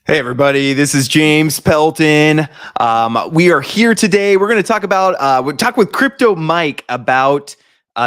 Hey everybody, this is James Pelton. We are here today. We're going to talk about we talk with Crypto Mike about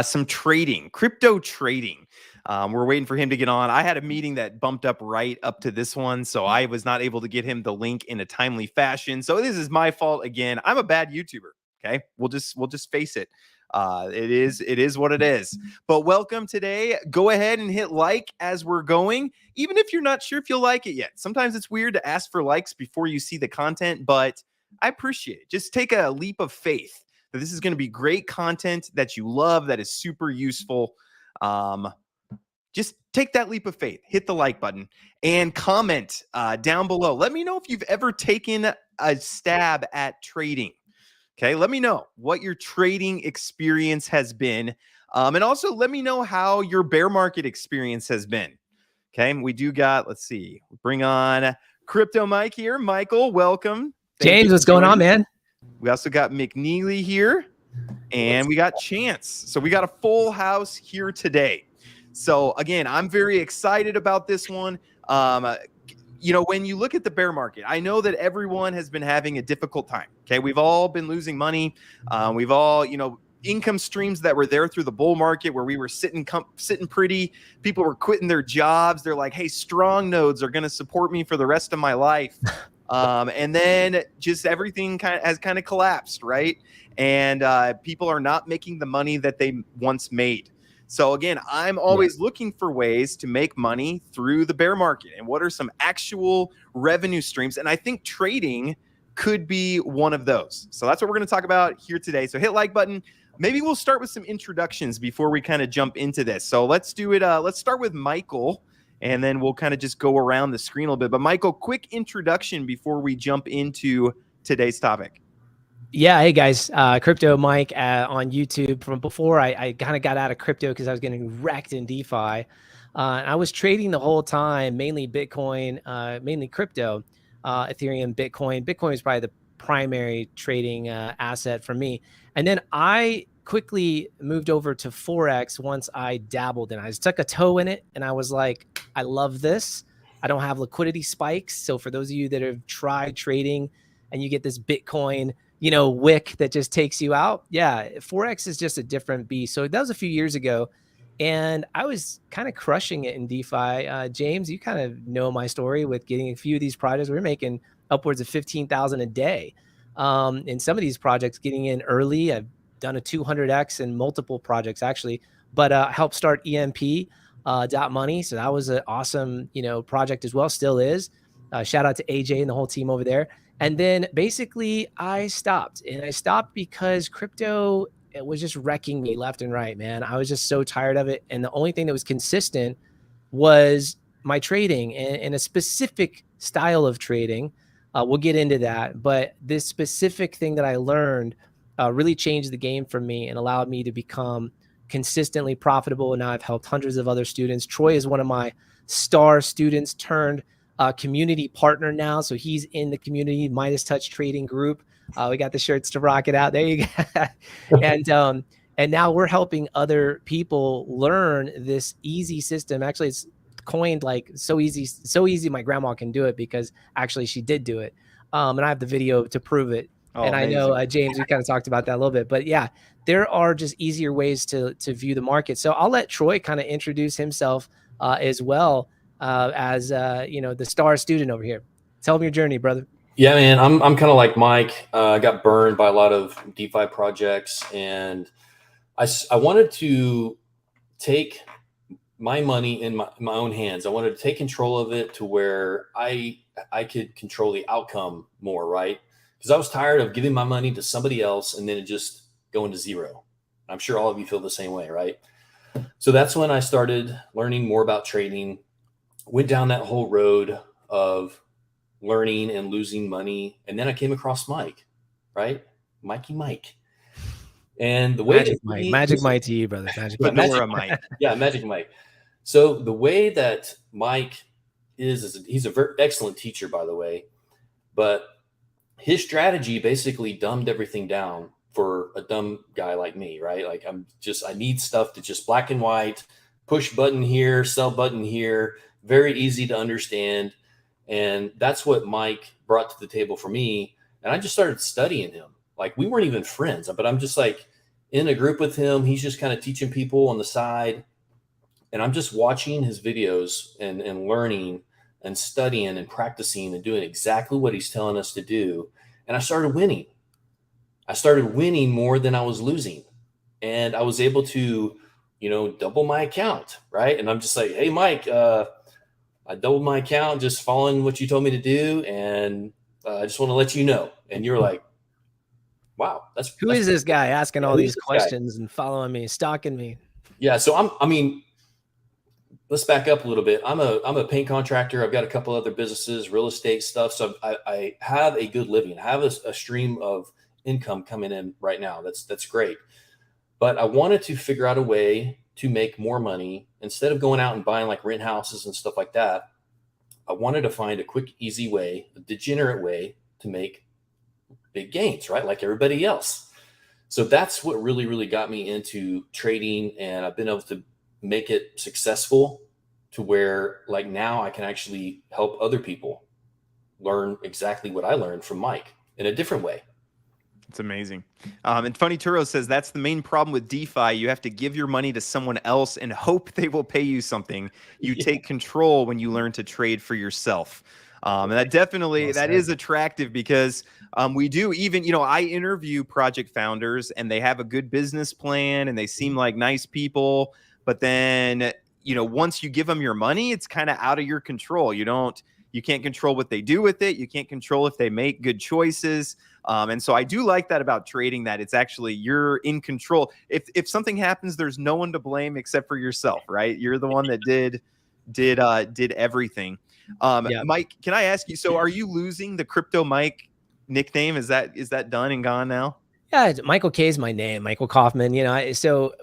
some trading, crypto trading. We're waiting for him to get on. I had a meeting that bumped up right up to this one, so I was not able to get him the link in a timely fashion. So this is my fault again. I'm a bad YouTuber. Okay, we'll just face it. It is what it is. But welcome today. Go ahead and hit like as we're going, even if you're not sure if you'll like it yet. Sometimes it's weird to ask for likes before you see the content, but I appreciate it. Just take a leap of faith that this is going to be great content that you love, that is super useful. Just take that leap of faith, hit the like button, and comment down below. Let me know if you've ever taken a stab at trading. Okay, let me know what your trading experience has been. And also let me know how your bear market experience has been. Okay, we do got, let's see, bring on Crypto Mike here. Michael, welcome. James, what's going on, man? We also got McNeely here, and we got Chance. So we got a full house here today. So again, I'm very excited about this one. You know, when you look at the bear market, I know that everyone has been having a difficult time. Okay, we've all been losing money. We've all, you know, income streams that were there through the bull market where we were sitting pretty. People were quitting their jobs. They're like, hey, strong nodes are going to support me for the rest of my life. And then just everything has collapsed, right? And people are not making the money that they once made. So again, I'm always looking for ways to make money through the bear market, and what are some actual revenue streams. And I think trading could be one of those. So that's what we're going to talk about here today. So hit like button. Maybe we'll start with some introductions before we kind of jump into this. So let's do it. Let's start with Michael, and then we'll kind of just go around the screen a little bit. But Michael, quick introduction before we jump into today's topic. Yeah, hey guys, Crypto Mike on YouTube. From before, I kind of got out of crypto because I was getting wrecked in DeFi. I was trading the whole time, mainly Bitcoin, mainly crypto, Ethereum, Bitcoin. Bitcoin is probably the primary trading asset for me. And then I quickly moved over to Forex once I dabbled in it. I just took a toe in it, and I was like, I love this. I don't have liquidity spikes. So for those of you that have tried trading and you get this Bitcoin, you know, wick that just takes you out. Yeah, Forex is just a different beast. So that was a few years ago, and I was kind of crushing it in DeFi. James, you kind of know my story with getting a few of these projects. We're making upwards of 15,000 a day. In some of these projects, getting in early. I've done a 200x in multiple projects actually, but helped start EMP .money. So that was an awesome, you know, project as well. Still is. Shout out to AJ and the whole team over there. And then basically I stopped, and I stopped because crypto, it was just wrecking me left and right, man. I was just so tired of it. And the only thing that was consistent was my trading and a specific style of trading. We'll get into that. But this specific thing that I learned really changed the game for me and allowed me to become consistently profitable. And now I've helped hundreds of other students. Troy is one of my star students turned community partner now. So he's in the community, Midas Touch Trading Group. We got the shirts to rock it out. There you go. And now we're helping other people learn this easy system. Actually, it's coined like so easy my grandma can do it, because actually she did do it. And I have the video to prove it. Oh, and amazing. I know, James, we kind of talked about that a little bit. But yeah, there are just easier ways to view the market. So I'll let Troy kind of introduce himself as well. As you know, the star student over here. Tell him your journey, brother. Yeah, man, I'm kind of like Mike. I got burned by a lot of DeFi projects, and I wanted to take my money in my own hands. I wanted to take control of it to where I could control the outcome more, right? Because I was tired of giving my money to somebody else and then it just going to zero. I'm sure all of you feel the same way, right? So that's when I started learning more about trading. Went down that whole road of learning and losing money. And then I came across Mike, right? Mikey Mike. And the way Magic Mike to you, brother. Fedora Mike. Yeah, Magic Mike. So the way that Mike is he's a very excellent teacher, by the way, but his strategy basically dumbed everything down for a dumb guy like me, right? Like I need stuff to just black and white, push button here, sell button here, very easy to understand. And that's what Mike brought to the table for me. And I just started studying him. Like, we weren't even friends, but I'm just like in a group with him. He's just kind of teaching people on the side. And I'm just watching his videos and learning and studying and practicing and doing exactly what he's telling us to do. And I started winning. I started winning more than I was losing. And I was able to, double my account, right? And I'm just like, hey, Mike, I doubled my account just following what you told me to do. And I just want to let you know. And you're like, wow, Who is this guy asking all these guy? questions and following me, stalking me? Yeah. So let's back up a little bit. I'm a paint contractor. I've got a couple other businesses, real estate stuff. So I have a good living. I have a stream of income coming in right now. That's great. But I wanted to figure out a way to make more money instead of going out and buying like rent houses and stuff like that. I wanted to find a quick, easy way, a degenerate way to make big gains, right? Like everybody else. So that's what really, really got me into trading. And I've been able to make it successful to where like now I can actually help other people learn exactly what I learned from Mike in a different way. It's amazing. And Funny Turo says that's the main problem with DeFi. You have to give your money to someone else and hope they will pay you something. You take control when you learn to trade for yourself. And that definitely, that is attractive because we do even, I interview project founders and they have a good business plan and they seem like nice people. But then, once you give them your money, it's kind of out of your control. You can't control what they do with it. You can't control if they make good choices. And so I do like that about trading, that it's actually you're in control. If something happens, there's no one to blame except for yourself, right? You're the one that did everything. Mike, can I ask you? So, are you losing the Crypto Mike nickname? Is that done and gone now? Yeah, Michael K is my name, Michael Kaufman. So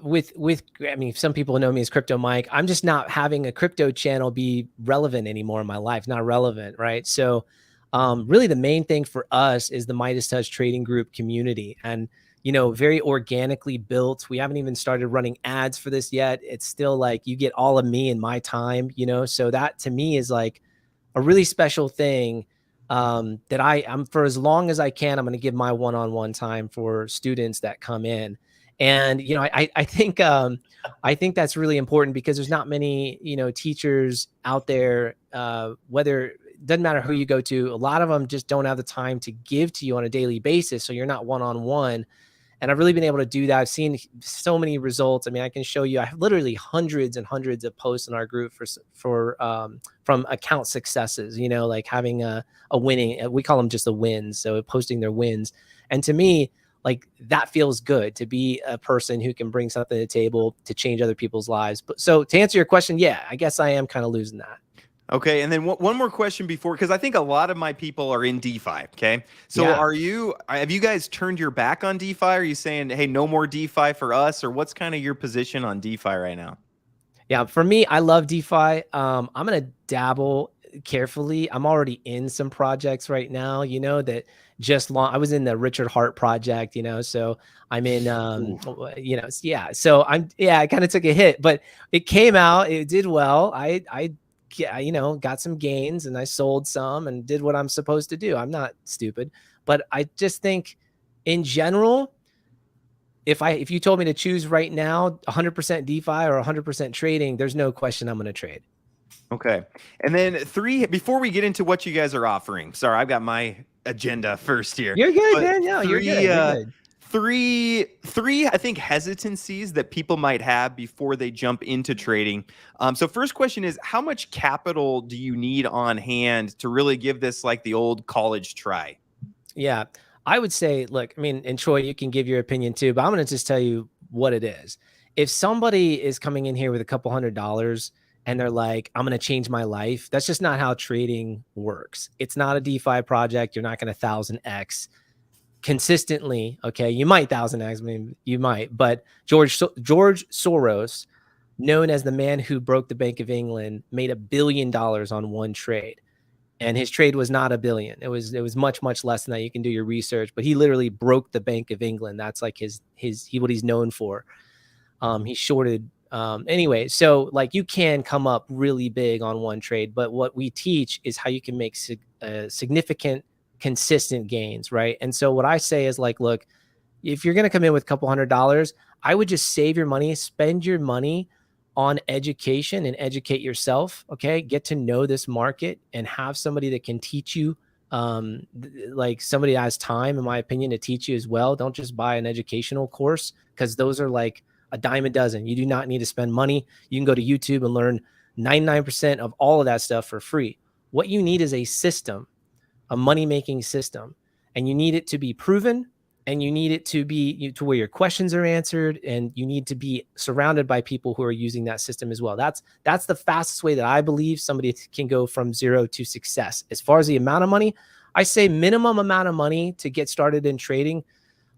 some people know me as Crypto Mike. I'm just not having a crypto channel be relevant anymore in my life. Not relevant, right? So, really, the main thing for us is the Midas Touch Trading Group community, and very organically built. We haven't even started running ads for this yet. It's still like you get all of me and my time. So that to me is like a really special thing. That I'm for as long as I can, I'm going to give my one-on-one time for students that come in. And, I think that's really important because there's not many, teachers out there, whether doesn't matter who you go to, a lot of them just don't have the time to give to you on a daily basis. So you're not one-on-one. And I've really been able to do that. I've seen so many results. I mean, I can show you, I have literally hundreds and hundreds of posts in our group from account successes, like having a winning, we call them just the wins. So posting their wins. And to me, like that feels good to be a person who can bring something to the table to change other people's lives. But so to answer your question, yeah, I guess I am kind of losing that. Okay, and then one more question before, because I think a lot of my people are in DeFi. Okay, so have you guys turned your back on DeFi? Are you saying, hey, no more DeFi for us, or what's kind of your position on DeFi right now? Yeah, for me, I love DeFi. I'm gonna dabble carefully. I'm already in some projects right now, that just I was in the Richard Hart project, so I'm in, so I kind of took a hit, but it came out, it did well. I got some gains and I sold some and did what I'm supposed to do. I'm not stupid, but I just think in general, if you told me to choose right now, 100% DeFi or 100% trading, there's no question I'm going to trade. Okay. And then before we get into what you guys are offering, sorry, I've got my agenda first here. You're good, man. No, you're good. You're good. Three, I think, hesitancies that people might have before they jump into trading. So first question is, how much capital do you need on hand to really give this like the old college try? Yeah, I would say, look, I mean, and Troy, you can give your opinion too, but I'm going to just tell you what it is. If somebody is coming in here with a couple $100 and they're like, I'm going to change my life, that's just not how trading works. It's not a DeFi project. You're not going to 1000x consistently. Okay. You might 1000x. I mean, you might, but George Soros, known as the man who broke the Bank of England, made $1 billion on one trade. And his trade was not $1 billion. It was much, much less than that. You can do your research, but he literally broke the Bank of England. That's like what he's known for. He shorted Anyway, so like you can come up really big on one trade, but what we teach is how you can make significant, consistent gains, right? And so what I say is like, look, if you're going to come in with a couple $100, I would just save your money, spend your money on education and educate yourself. Okay. Get to know this market and have somebody that can teach you. Like somebody has time, in my opinion, to teach you as well. Don't just buy an educational course, because those are like a dime a dozen. You do not need to spend money. You can go to YouTube and learn 99% of all of that stuff for free. What you need is a system, a money-making system, and you need it to be proven, and you need it to be to where your questions are answered, and you need to be surrounded by people who are using that system as well. That's the fastest way that I believe somebody can go from zero to success. As far as the amount of money, I say minimum amount of money to get started in trading.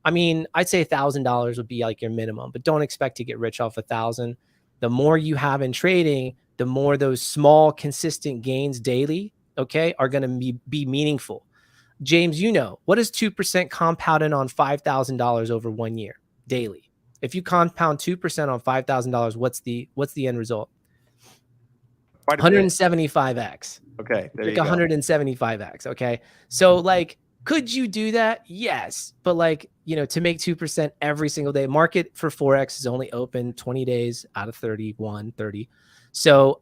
I mean, I'd say $1,000 would be like your minimum, but don't expect to get rich off 1,000. The more you have in trading, the more those small, consistent gains daily, okay, are going to be meaningful. James, you know, what is 2% compounded on $5,000 over 1 year daily? If you compound 2% on $5,000, what's the end result? 175x. Okay, there like you go. 175x. Okay, so like, could you do that? Yes, but like, you know, to make 2% every single day. Market for Forex is only open 20 days out of 30. So,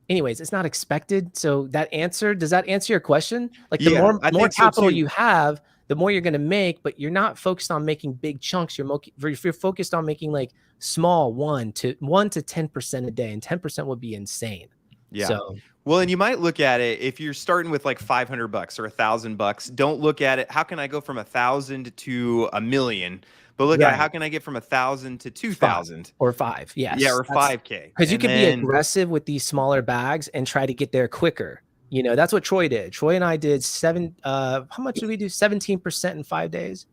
anyways, it's not expected. So does that answer your question? Like the more capital you have, the more you're going to make, but you're not focused on making big chunks. You're focused on making like small 1 to 10% a day, and 10% would be insane. Yeah. So, well, and you might look at it, if you're starting with like $500 or $1,000, don't look at it, how can I go from 1,000 to a million? But look at how can I get from 1,000 to 2,000 or 5? Yes. Yeah, or 5K. Because you can be aggressive with these smaller bags and try to get there quicker. You know, that's what Troy did. Troy and I did how much did we do? 17% in 5 days.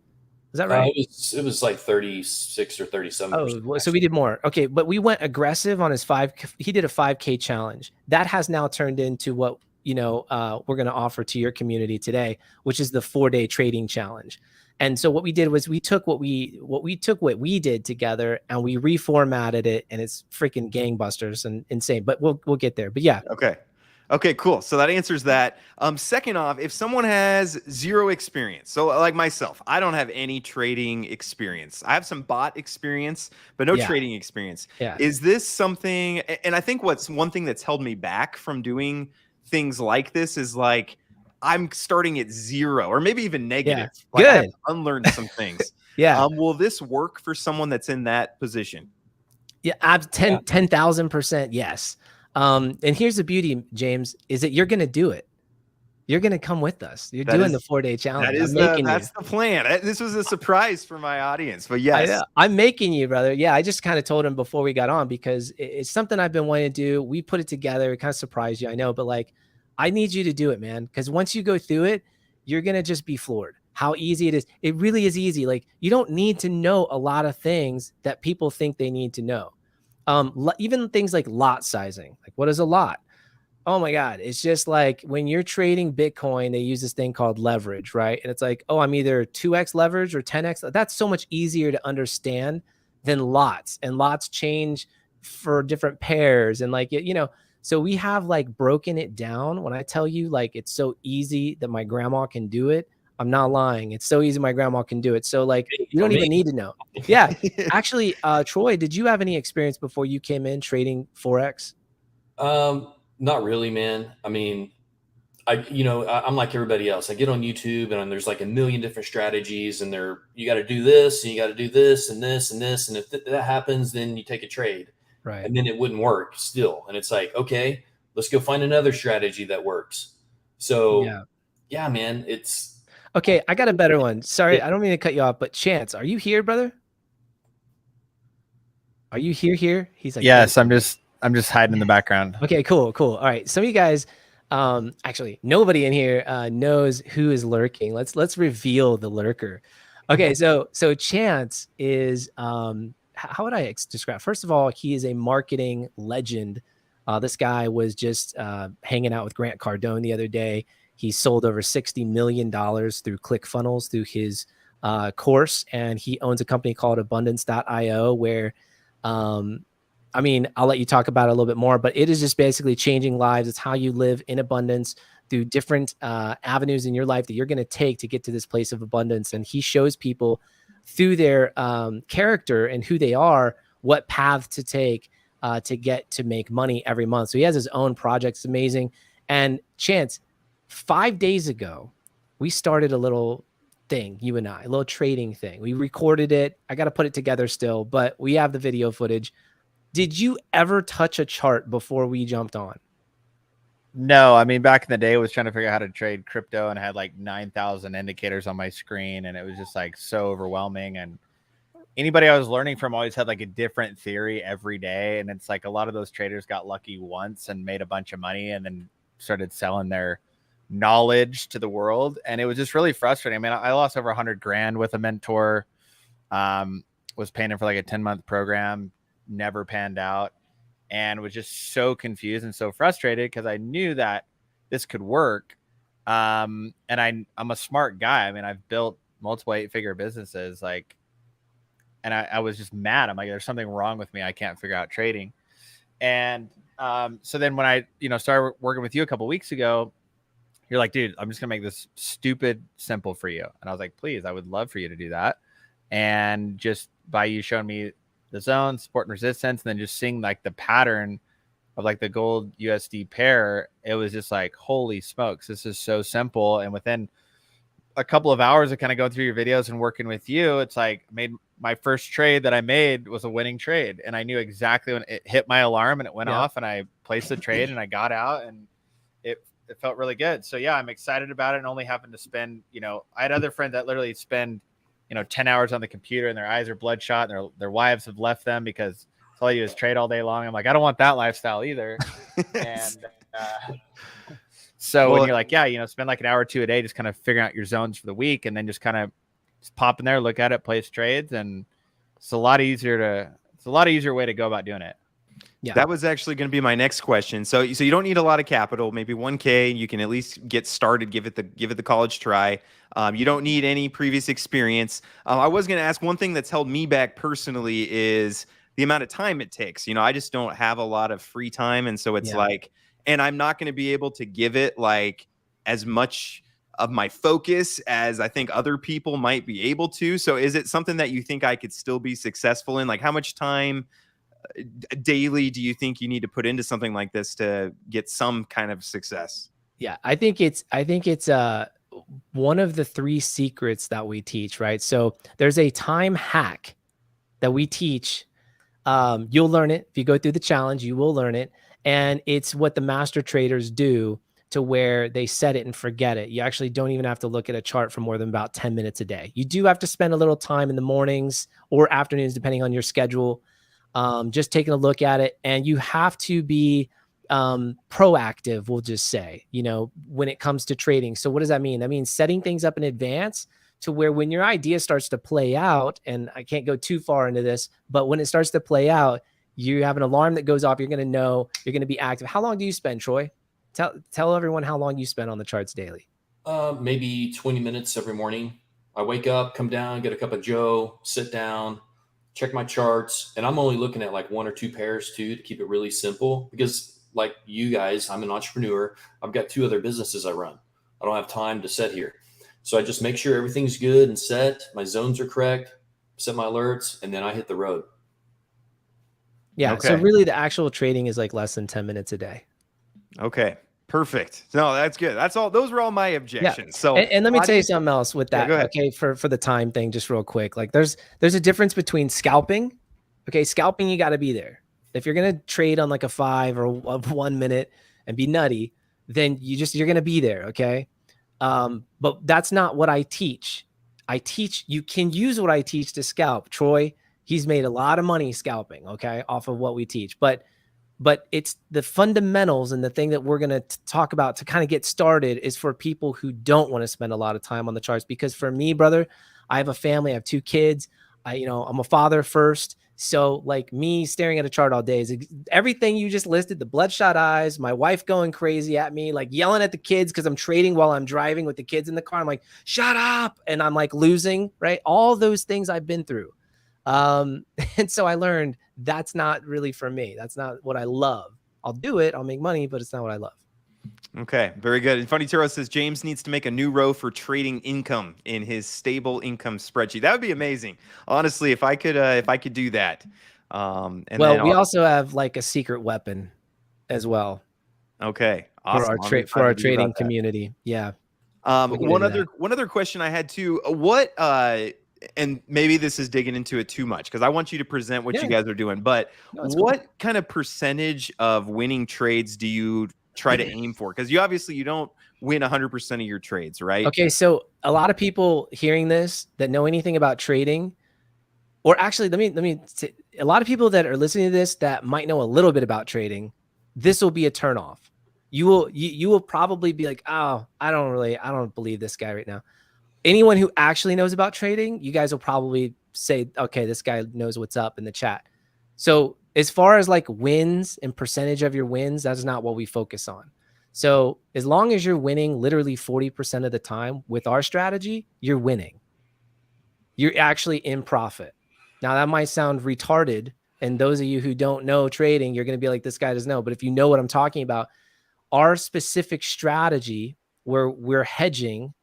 Is that right? It was like 36 or 37%. Oh, so we did more. Okay, but we went aggressive on his he did a 5K challenge. That has now turned into what, you know, we're going to offer to your community today, which is the 4-day trading challenge. And so what we did was we took what we did together and we reformatted it, and it's freaking gangbusters and insane. But we'll get there. But yeah. Okay, cool. So that answers that. Second off, if someone has zero experience, so like myself, I don't have any trading experience. I have some bot experience, but no trading experience. Yeah. Is this something, and I think what's one thing that's held me back from doing things like this is like, I'm starting at zero or maybe even negative. Yeah. Like Good. I have to unlearn some things. Yeah. Will this work for someone that's in that position? Yeah, 10,000%. Yes. And here's the beauty, James, is that you're going to do it. You're going to come with us. You're doing the 4-day challenge. That's the plan. This was a surprise for my audience, but yes, I'm making you, brother. Yeah. I just kind of told him before we got on, because it's something I've been wanting to do. We put it together. It kind of surprised you, I know, but like, I need you to do it, man. Because once you go through it, you're going to just be floored how easy it is. It really is easy. Like, you don't need to know a lot of things that people think they need to know. Even things like lot sizing. Like, what is a lot? Oh my God. It's just like when you're trading Bitcoin, they use this thing called leverage, right? And it's like, oh, I'm either 2x leverage or 10x. That's so much easier to understand than lots. And lots change for different pairs. And like, you know, so we have like broken it down. When I tell you like it's so easy that my grandma can do it, I'm not lying. It's so easy my grandma can do it. So like, you don't even need to know. Yeah. Actually, Troy, did you have any experience before you came in trading Forex? Not really, man. I mean, I'm like everybody else. I get on YouTube and there's like a million different strategies, and you got to do this and you got to do this and this and this. And if that happens, then you take a trade. Right. And then it wouldn't work still. And it's like, okay, let's go find another strategy that works. So yeah, man, it's okay. I got a better one. Sorry, I don't mean to cut you off, but Chance, are you here, brother? Are you here? He's like, yes, I'm just hiding in the background. Okay, cool. All right. Some of you guys, actually nobody in here knows who is lurking. Let's reveal the lurker. Okay, so Chance is how would I describe? First of all, he is a marketing legend. This guy was just hanging out with Grant Cardone the other day. He sold over $60 million through ClickFunnels through his course, and he owns a company called Abundance.io where I mean, I'll let you talk about it a little bit more, but it is just basically changing lives. It's how you live in abundance through different avenues in your life that you're going to take to get to this place of abundance. And he shows people through their character and who they are, what path to take to get to make money every month. So he has his own projects. Amazing. And Chance, 5 days ago, we started a little thing, you and I, a little trading thing. We recorded it. I got to put it together still, but we have the video footage. Did you ever touch a chart before we jumped on? No, I mean, back in the day, I was trying to figure out how to trade crypto and I had like 9,000 indicators on my screen, and it was just like so overwhelming. And anybody I was learning from always had like a different theory every day. And it's like a lot of those traders got lucky once and made a bunch of money and then started selling their knowledge to the world. And it was just really frustrating. I mean, I lost over 100 grand with a mentor, was paying him for like a 10-month program, never panned out, and was just so confused and so frustrated because I knew that this could work. And I'm a smart guy. I mean, I've built multiple 8-figure businesses, like, and I was just mad. I'm like, there's something wrong with me. I can't figure out trading. And so then when I, started working with you a couple of weeks ago, you're like, dude, I'm just gonna make this stupid simple for you. And I was like, please, I would love for you to do that. And just by you showing me the zone, support and resistance, and then just seeing like the pattern of like the gold USD pair, it was just like, holy smokes, this is so simple. And within a couple of hours of kind of going through your videos and working with you, it's like made my first trade that I made was a winning trade. And I knew exactly when it hit my alarm and it went off, and I placed the trade and I got out, and it felt really good. So yeah, I'm excited about it. And only having to spend, I had other friends that literally spend 10 hours on the computer and their eyes are bloodshot and their wives have left them because all you do is trade all day long. I'm like, I don't want that lifestyle either. And so when you're like, spend like an hour or two a day just kind of figuring out your zones for the week, and then just kind of just pop in there, look at it, place trades, and it's a lot easier way to go about doing it. Yeah, that was actually going to be my next question. So you don't need a lot of capital, maybe 1K. You can at least get started, give it the college try. You don't need any previous experience. I was going to ask, one thing that's held me back personally is the amount of time it takes. I just don't have a lot of free time, and so it's like, and I'm not going to be able to give it like as much of my focus as I think other people might be able to. So is it something that you think I could still be successful in? Like, how much time daily do you think you need to put into something like this to get some kind of success? Yeah, I think it's one of the 3 secrets that we teach, right? So there's a time hack that we teach. You'll learn it. If you go through the challenge, you will learn it. And it's what the master traders do, to where they set it and forget it. You actually don't even have to look at a chart for more than about 10 minutes a day. You do have to spend a little time in the mornings or afternoons, depending on your schedule, just taking a look at it. And you have to be proactive, we'll just say, when it comes to trading. So what does that mean? That means setting things up in advance to where when your idea starts to play out, and I can't go too far into this, but when it starts to play out, you have an alarm that goes off. You're going to know, you're going to be active. How long do you spend, Troy? Tell everyone how long you spend on the charts daily. Maybe 20 minutes every morning. I wake up, come down, get a cup of Joe, sit down, check my charts. And I'm only looking at like 1 or 2 pairs too, to keep it really simple, because like you guys, I'm an entrepreneur. I've got 2 other businesses I run. I don't have time to sit here. So I just make sure everything's good and set. My zones are correct, set my alerts, and then I hit the road. Yeah. Okay. So really the actual trading is like less than 10 minutes a day. Okay. Perfect. No, that's good. That's all. Those were all my objections. Yeah. So, and let me tell you something else with that. Yeah, okay. For the time thing, just real quick, like there's a difference between scalping. Okay. Scalping, you got to be there. If you're going to trade on like a 5 or a 1 minute and be nutty, then you're going to be there. Okay. But that's not what I teach. You can use what I teach to scalp. Troy, he's made a lot of money scalping, okay, off of what we teach. But it's the fundamentals, and the thing that we're going to talk about to kind of get started is for people who don't want to spend a lot of time on the charts. Because for me, brother, I have a family, I have 2 kids. I'm a father first. So like me staring at a chart all day is everything you just listed, the bloodshot eyes, my wife going crazy at me, like yelling at the kids because I'm trading while I'm driving with the kids in the car. I'm like, shut up. And I'm like losing, right? All those things I've been through. And so I learned that's not really for me. That's not what I love. I'll do it. I'll make money, but it's not what I love. Okay, very good. And Funny Taro says James needs to make a new row for trading income in his stable income spreadsheet. That would be amazing. Honestly, if I could do that. And Well, then we also have like a secret weapon as well okay, for awesome. our I'm excited to hear trading about that. community. Yeah. We can do that. One other question I had too. What and maybe this is digging into it too much because I want you to present what you guys are doing. But No, it's cool. what kind of percentage of winning trades do you try to aim for? Because you obviously don't win 100% of your trades, right? Okay, so a lot of people hearing this that know anything about trading, or actually, let me say, a lot of people that are listening to this that might know a little bit about trading, this will be a turnoff. You will probably be like, oh, I don't believe this guy right now. Anyone who actually knows about trading, you guys will probably say, okay, this guy knows what's up in the chat. So as far as like wins and percentage of your wins, that's not what we focus on. So as long as you're winning literally 40% of the time with our strategy, you're winning. You're actually in profit. Now that might sound retarded. And those of you who don't know trading, you're going to be like, this guy doesn't know. But if you know what I'm talking about, our specific strategy where we're hedging,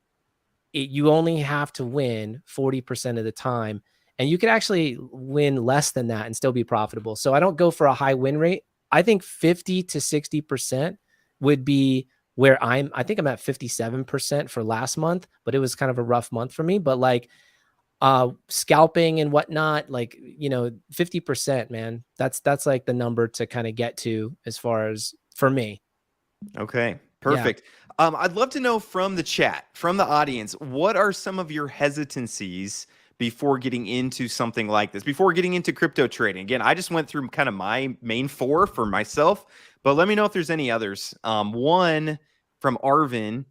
you only have to win 40% of the time. And you can actually win less than that and still be profitable. So I don't go for a high win rate. I think 50 to 60% would be where I think I'm at 57% for last month, but it was kind of a rough month for me. But like scalping and whatnot, like, 50%, man, that's like the number to kind of get to as far as for me. Okay, perfect. I'd love to know from the chat, from the audience, what are some of your hesitancies before getting into something like this, before getting into crypto trading? Again, I just went through kind of my main 4 for myself, but let me know if there's any others. One from Arvin.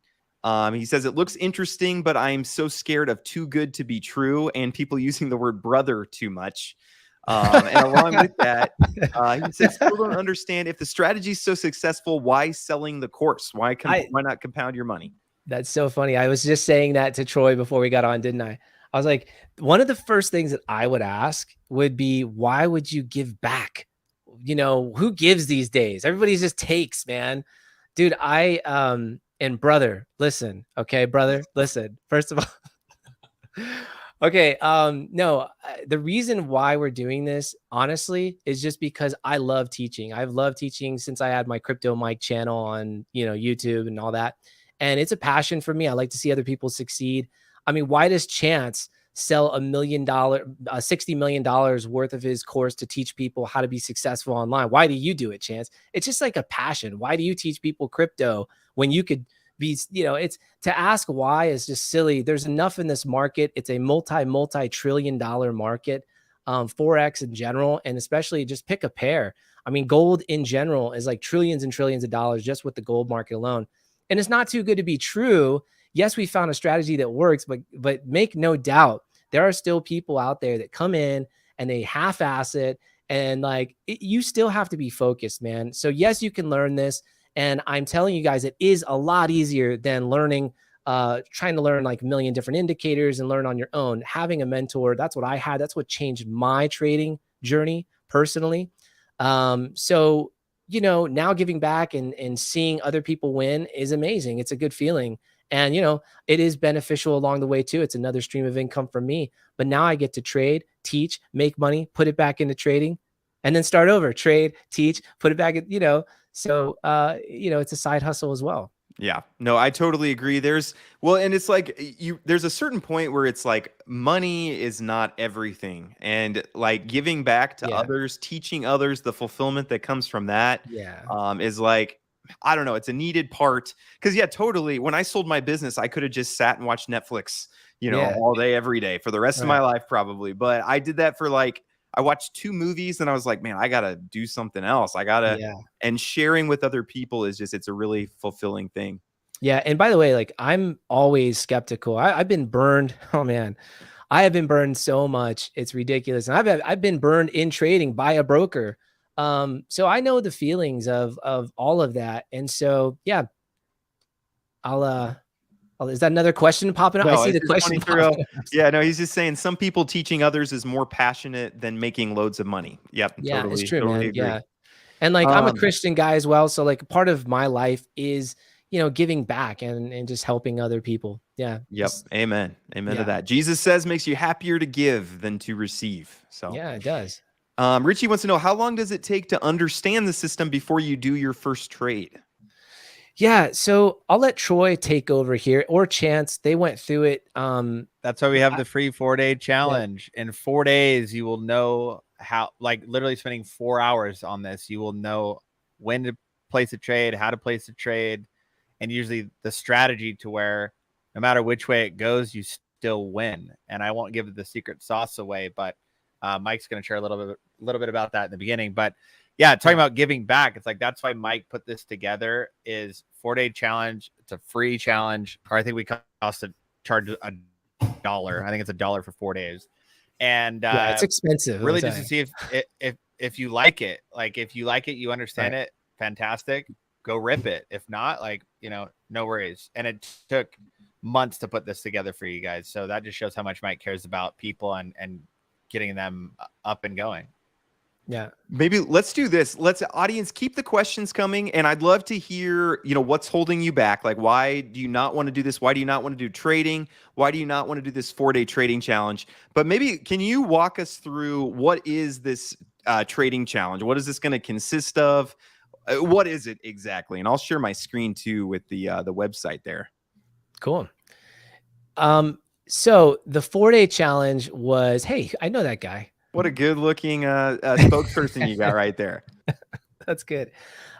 He says, it looks interesting, but I'm so scared of too good to be true and people using the word brother too much. And along with that, he says, still don't understand if the strategy is so successful, why selling the course? Why not compound your money? That's so funny. I was just saying that to Troy before we got on, didn't I? I was like, one of the first things that I would ask would be, why would you give back? Who gives these days? Everybody just takes, man. Dude, and brother, listen, okay, brother, listen. First of all, okay, no, the reason why we're doing this, honestly, is just because I love teaching. I've loved teaching since I had my Crypto Mike channel on, YouTube and all that. And it's a passion for me. I like to see other people succeed. I mean, why does Chance sell $1 million, $60 million worth of his course to teach people how to be successful online? Why do you do it, Chance? It's just like a passion. Why do you teach people crypto when you could be, it's to ask why is just silly. There's enough in this market. It's a multi-trillion dollar market, Forex in general, and especially just pick a pair. I mean, gold in general is like trillions and trillions of dollars just with the gold market alone. And it's not too good to be true. Yes, we found a strategy that works, but make no doubt, there are still people out there that come in and they half-ass it. And like, you still have to be focused, man. So yes, you can learn this. And I'm telling you guys, it is a lot easier than learning, trying to learn like a million different indicators and learn on your own. Having a mentor, that's what I had. That's what changed my trading journey personally. So, now giving back and seeing other people win is amazing. It's a good feeling. And, it is beneficial along the way too. It's another stream of income for me. But now I get to trade, teach, make money, put it back into trading, and then start over, trade, teach, put it back, So, it's a side hustle as well. Yeah, no, I totally agree. And it's like there's a certain point where it's like money is not everything. And like giving back to others, teaching others, the fulfillment that comes from that is like, I don't know, it's a needed part. Because totally. When I sold my business, I could have just sat and watched Netflix, all day, every day for the rest of my life, probably. But I did that for I watched 2 movies and I was like, man, I got to do something else. And sharing with other people it's a really fulfilling thing. Yeah. And by the way, like, I'm always skeptical. I've been burned. Oh man, I have been burned so much. It's ridiculous. And I've been burned in trading by a broker. So I know the feelings of all of that. And so, yeah, I'll Oh, is that another question popping up? I No, see it's the just question 23 popping up. Yeah, no, he's just saying some people teaching others is more passionate than making loads of money. Yep, Yeah, it's true, totally man. agree. Yeah. And like I'm a Um, Christian guy as well. So like part of my life is, giving back and just helping other people. Yeah. yep, amen. Amen to Yeah. that. Jesus says makes you happier to give than to receive. So Yeah, it does. Richie wants to know, how long does it take to understand the system before you do your first trade? Yeah. So I'll let Troy take over here, or Chance. They went through it. That's why we have I- the free 4-day challenge. In 4 days, you will know how, like literally spending 4 hours on this, you will know when to place a trade, how to place a trade, and usually the strategy to where no matter which way it goes, you still win. And I won't give the secret sauce away, but Mike's going to share a little bit about that in the beginning. But yeah, talking about giving back, it's like that's why Mike put this together. Is 4-day challenge. It's a free challenge, or I think we cost to charge $1. I think it's $1 for 4 days, and yeah, it's expensive. really just to see if you like it. Like if you like it, you understand Right. it, fantastic. Go rip it. If not, like no worries. And it took months to put this together for you guys, so that just shows how much Mike cares about people and getting them up and going. Yeah. Maybe let's do this. Let's audience keep the questions coming, and I'd love to hear, what's holding you back. Like, why do you not want to do this? Why do you not want to do trading? Why do you not want to do this 4-day trading challenge? But maybe can you walk us through what is this trading challenge? What is this going to consist of? What is it exactly? And I'll share my screen too with the website there. Cool. So the 4-day challenge was, hey, I know that guy. What a good looking spokesperson you got right there. That's good.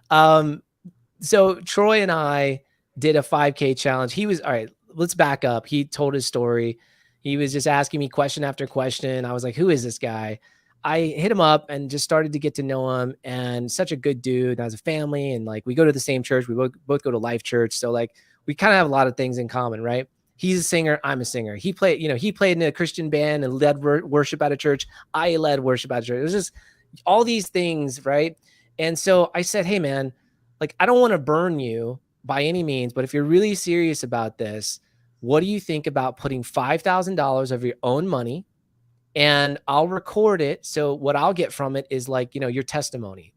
So Troy and I did a 5K challenge. He was, all right, let's back up. He told his story. He was just asking me question after question. I was like, who is this guy? I hit him up and just started to get to know him, and such a good dude. As a family, and like we go to the same church. We both go to Life Church. So like we kind of have a lot of things in common, right? He's a singer. I'm a singer. He played in a Christian band and led worship at a church. I led worship at a church. It was just all these things, right? And so I said, hey man, like, I don't want to burn you by any means, but if you're really serious about this, what do you think about putting $5,000 of your own money, and I'll record it. So what I'll get from it is like, your testimony.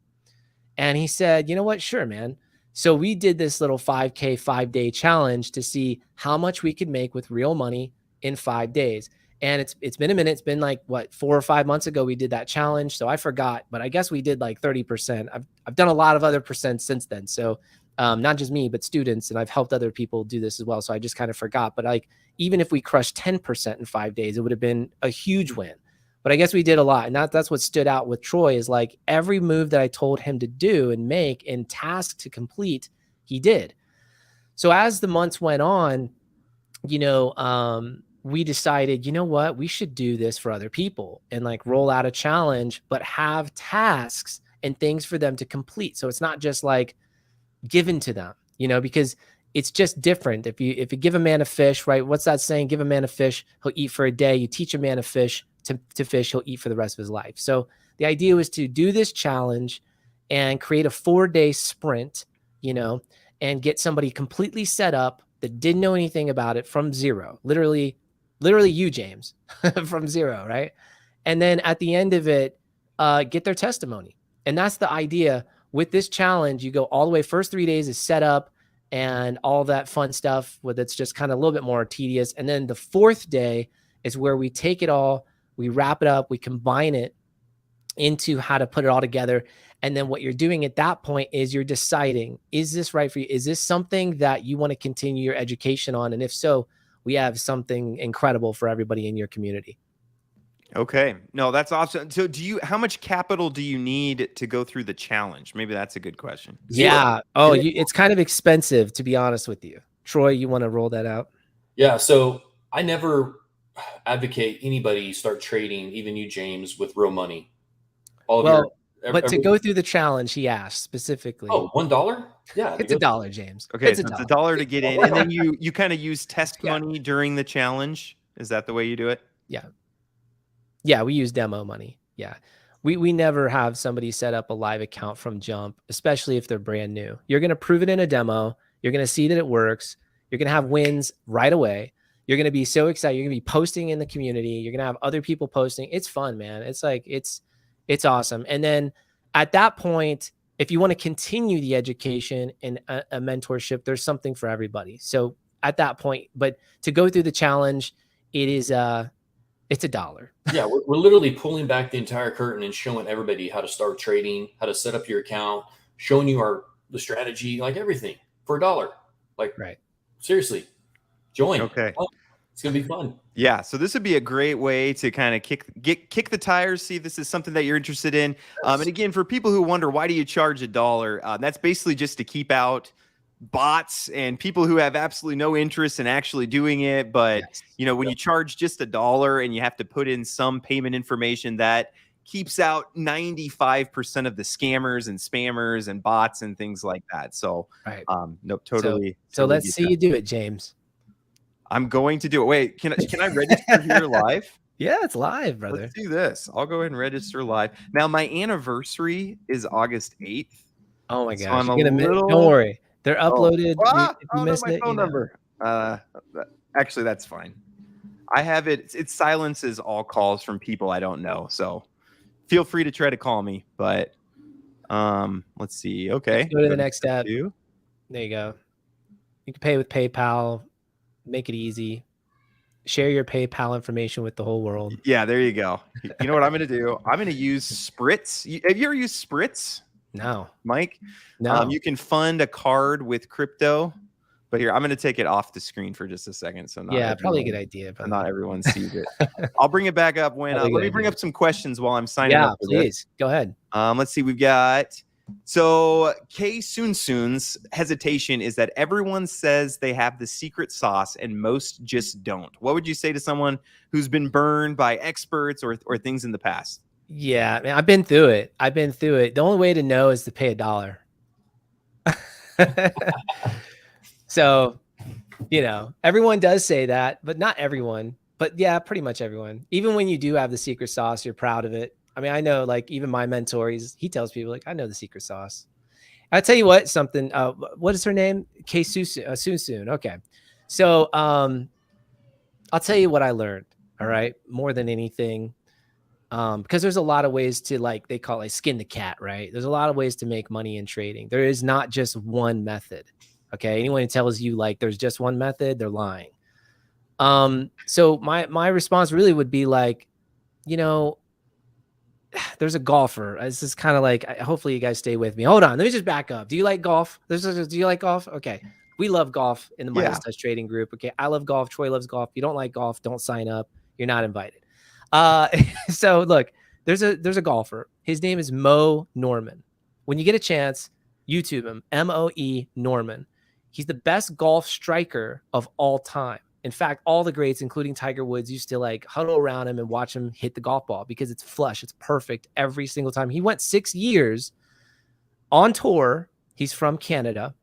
And he said, you know what? Sure, man. So we did this little 5K 5-day challenge to see how much we could make with real money in 5 days. And it's been a minute. It's been like 4 or 5 months ago we did that challenge. So I forgot, but I guess we did like 30%. I've done a lot of other percents since then. So not just me, but students, and I've helped other people do this as well. So I just kind of forgot. But like, even if we crushed 10% in 5 days, it would have been a huge win. But I guess we did a lot. And that's what stood out with Troy, is like every move that I told him to do and make and task to complete, he did. So as the months went on, we decided, you know what, we should do this for other people and like roll out a challenge, but have tasks and things for them to complete. So it's not just like given to them, because it's just different. If you give a man a fish, right? What's that saying? Give a man a fish, he'll eat for a day. You teach a man a fish to fish, he'll eat for the rest of his life. So the idea was to do this challenge and create a 4-day sprint, and get somebody completely set up that didn't know anything about it from zero. Literally you, James, from zero, right? And then at the end of it, get their testimony. And that's the idea with this challenge. You go all the way. First 3 days is set up and all that fun stuff, where it's just kind of a little bit more tedious. And then the 4th day is where we take it all, we wrap it up, we combine it into how to put it all together. And then what you're doing at that point is you're deciding, is this right for you? Is this something that you want to continue your education on? And if so, we have something incredible for everybody in your community. Okay. No, that's awesome. So how much capital do you need to go through the challenge? Maybe that's a good question. Yeah. Oh, it's kind of expensive, to be honest with you. Troy, you want to roll that out? Yeah. So I never advocate anybody start trading, even you, James, with real money. But to go through the challenge, he asked specifically. Oh, $1? Yeah. It's $1, James. Okay. It's so it's $1 to get in. And then you kind of use test money during the challenge. Is that the way you do it? Yeah. Yeah. We use demo money. Yeah. We never have somebody set up a live account from jump, especially if they're brand new. You're going to prove it in a demo. You're going to see that it works. You're going to have wins right away. You're going to be so excited. You're going to be posting in the community. You're going to have other people posting. It's fun, man. It's like, it's awesome. And then at that point, if you want to continue the education and a mentorship, there's something for everybody. So at that point, but to go through the challenge, it's $1. Yeah, we're literally pulling back the entire curtain and showing everybody how to start trading, how to set up your account, showing you the strategy, like everything for $1. Like, right. Seriously, join. Okay. Oh, it's gonna be fun. Yeah, so this would be a great way to kind of kick the tires, see if this is something that you're interested in. And again, for people who wonder, why do you charge $1? That's basically just to keep out bots and people who have absolutely no interest in actually doing it. But you know, when you charge just $1 and you have to put in some payment information, that keeps out 95% of the scammers and spammers and bots and things like that. So no, totally. So let's see you do it, James. I'm going to do it. Wait, can I register here live? Yeah, it's live, brother. Let's do this. I'll go ahead and register live. Now, my anniversary is August 8th. Oh my gosh. So I'm don't worry. They're uploaded. Oh, no, my phone number. Actually, that's fine. I have it. It silences all calls from people I don't know. So feel free to try to call me. But let's see. Okay. Let's go to the next step. There you go. You can pay with PayPal. Make it easy. Share your PayPal information with the whole world. Yeah, there you go. You know what I'm going to do? I'm going to use Spritz. Have you ever used Spritz? No. Mike? No. You can fund a card with crypto. But here, I'm going to take it off the screen for just a second. So probably a good idea. But not everyone sees it. I'll bring it back up when let me bring up some questions while I'm signing up. Yeah, please. Go ahead. Let's see. We've got... So K Soon's hesitation is that everyone says they have the secret sauce and most just don't. What would you say to someone who's been burned by experts or things in the past? Yeah, man, I've been through it. The only way to know is to pay $1. So, you know, everyone does say that, but not everyone. But yeah, pretty much everyone. Even when you do have the secret sauce, you're proud of it. I mean, I know, like, even my mentor, he tells people, like, I know the secret sauce. I'll tell you what, something, what is her name? K Soon. Okay. So I'll tell you what I learned. All right. More than anything. Because there's a lot of ways to, like, they call it skin the cat, right? There's a lot of ways to make money in trading. There is not just one method. Okay. Anyone who tells you, like, there's just one method, they're lying. So my response really would be like, you know, there's a golfer. This is kind of like, hopefully you guys stay with me. Hold on. Let me just back up. Do you like golf? Do you like golf? Okay. We love golf in the Midas Touch Trading Group. Okay. I love golf. Troy loves golf. If you don't like golf, don't sign up. You're not invited. So look, there's a golfer. His name is Mo Norman. When you get a chance, YouTube him, MOE Norman. He's the best golf striker of all time. In fact, all the greats, including Tiger Woods, used to, like, huddle around him and watch him hit the golf ball because it's flush. It's perfect every single time. He went 6 years on tour. He's from Canada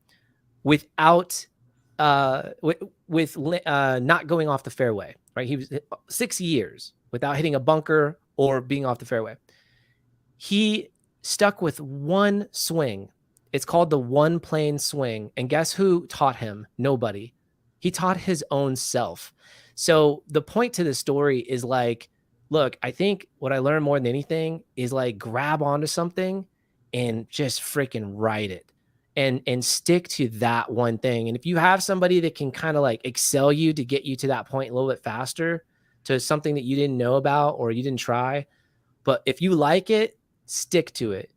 without with not going off the fairway, right? He was 6 years without hitting a bunker or being off the fairway. He stuck with one swing. It's called the one plane swing. And guess who taught him? Nobody. He taught his own self. So the point to the story is, like, look, I think what I learned more than anything is, like, grab onto something and just freaking write it and stick to that one thing. And if you have somebody that can kind of, like, excel you to get you to that point a little bit faster, to something that you didn't know about or you didn't try, but if you like it, stick to it.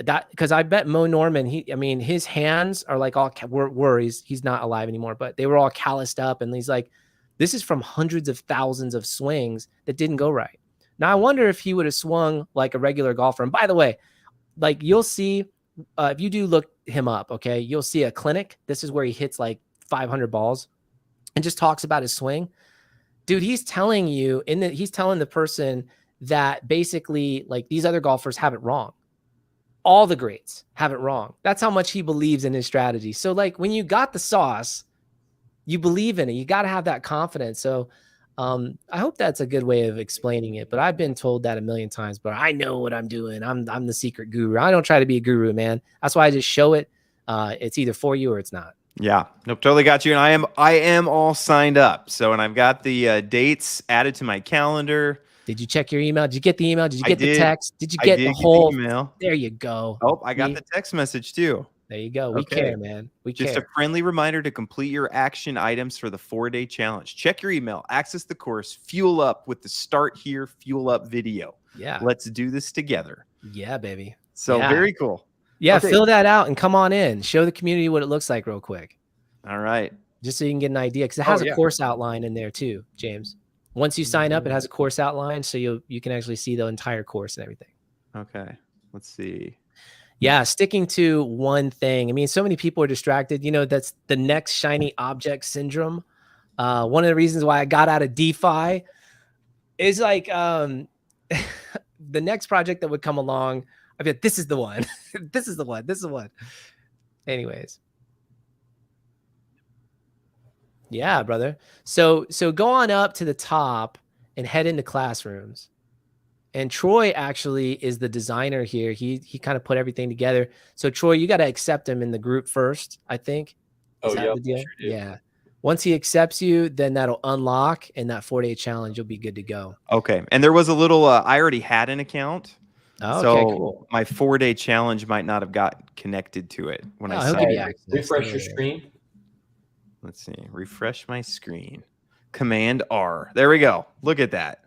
That, because I bet Mo Norman, his hands are like all he's not alive anymore, but they were all calloused up, and he's like, this is from hundreds of thousands of swings that didn't go right. Now I wonder if he would have swung like a regular golfer. And by the way, like, you'll see if you do look him up, okay, you'll see a clinic. This is where he hits like 500 balls and just talks about his swing. Dude, he's telling you he's telling the person that basically, like, these other golfers have it wrong. All the greats have it wrong. That's how much he believes in his strategy. So, like, when you got the sauce, you believe in it. You got to have that confidence. So I hope that's a good way of explaining it. But I've been told that a million times, but I know what I'm doing. I'm the secret guru. I don't try to be a guru, man. That's why I just show it. It's either for you or it's not. Yeah, nope, totally got you. And I am all signed up. So, and I've got the dates added to my calendar. Did you check your email? Did you get the email? Did you I get the did. text? Did you I get the did get the whole? email. There you go. Oh, I got See? the text message too. There you go. We Okay. care, man. We Just care. a friendly reminder to complete your action items for the 4-day challenge. Check your email, access the course, fuel up with the Start Here, Fuel Up video. Yeah. Let's do this together. Yeah, baby. So Yeah. very cool. Yeah, Okay. fill that out and come on in. Show the community what it looks like real quick. All right. Just so you can get an idea, because it has a yeah. course outline in there too, James. Once you sign up, it has a course outline, so you can actually see the entire course and everything. Okay. Let's see. Yeah, sticking to one thing. I mean, so many people are distracted. You know, that's the next shiny object syndrome. One of the reasons why I got out of DeFi is like the next project that would come along. I bet this is the one. This is the one. This is the one. Anyways. Yeah, brother. So go on up to the top and head into classrooms. And Troy actually is the designer here. He kind of put everything together. So Troy, you got to accept him in the group first, I think. Is that the deal? Sure, yeah. Once he accepts you, then that'll unlock, and that 4-day challenge, you'll be good to go. Okay. And there was a little, I already had an account. Oh, so okay, cool. My 4-day challenge might not have got connected to it when I he'll give you access. Refresh your screen. Let's see. Refresh my screen. Command R. There we go. Look at that.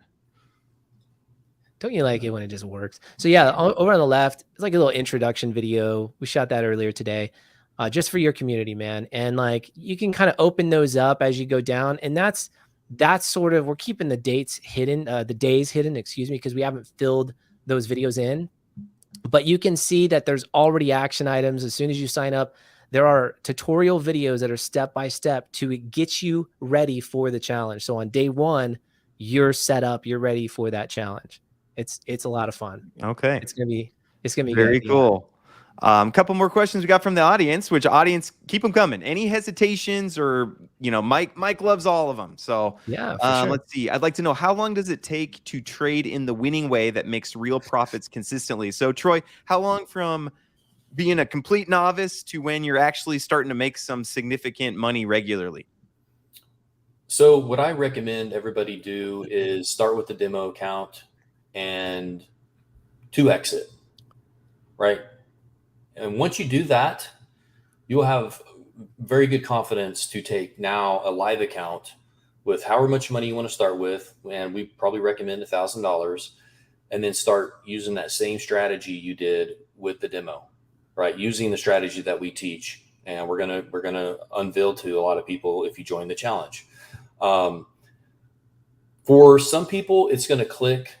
Don't you like it when it just works? So yeah, over on the left, it's like a little introduction video. We shot that earlier today, just for your community, man. And like, you can kind of open those up as you go down. And that's sort of, we're keeping the dates hidden, the days hidden, excuse me, because we haven't filled those videos in. But you can see that there's already action items. As soon as you sign up, there are tutorial videos that are step-by-step to get you ready for the challenge. So on day 1, you're set up, you're ready for that challenge. It's a lot of fun. Okay. It's gonna be very good. cool. Couple more questions we got from the audience, which audience, keep them coming. Any hesitations or, Mike loves all of them. So yeah, for sure. Let's see. I'd like to know, how long does it take to trade in the winning way that makes real profits consistently? So Troy, how long from being a complete novice to when you're actually starting to make some significant money regularly? So what I recommend everybody do is start with the demo account and 2x it, right? And once you do that, you'll have very good confidence to take now a live account with however much money you want to start with. And we probably recommend $1,000, and then start using that same strategy you did with the demo, right? Using the strategy that we teach. And we're going to unveil to a lot of people if you join the challenge. For some people, it's going to click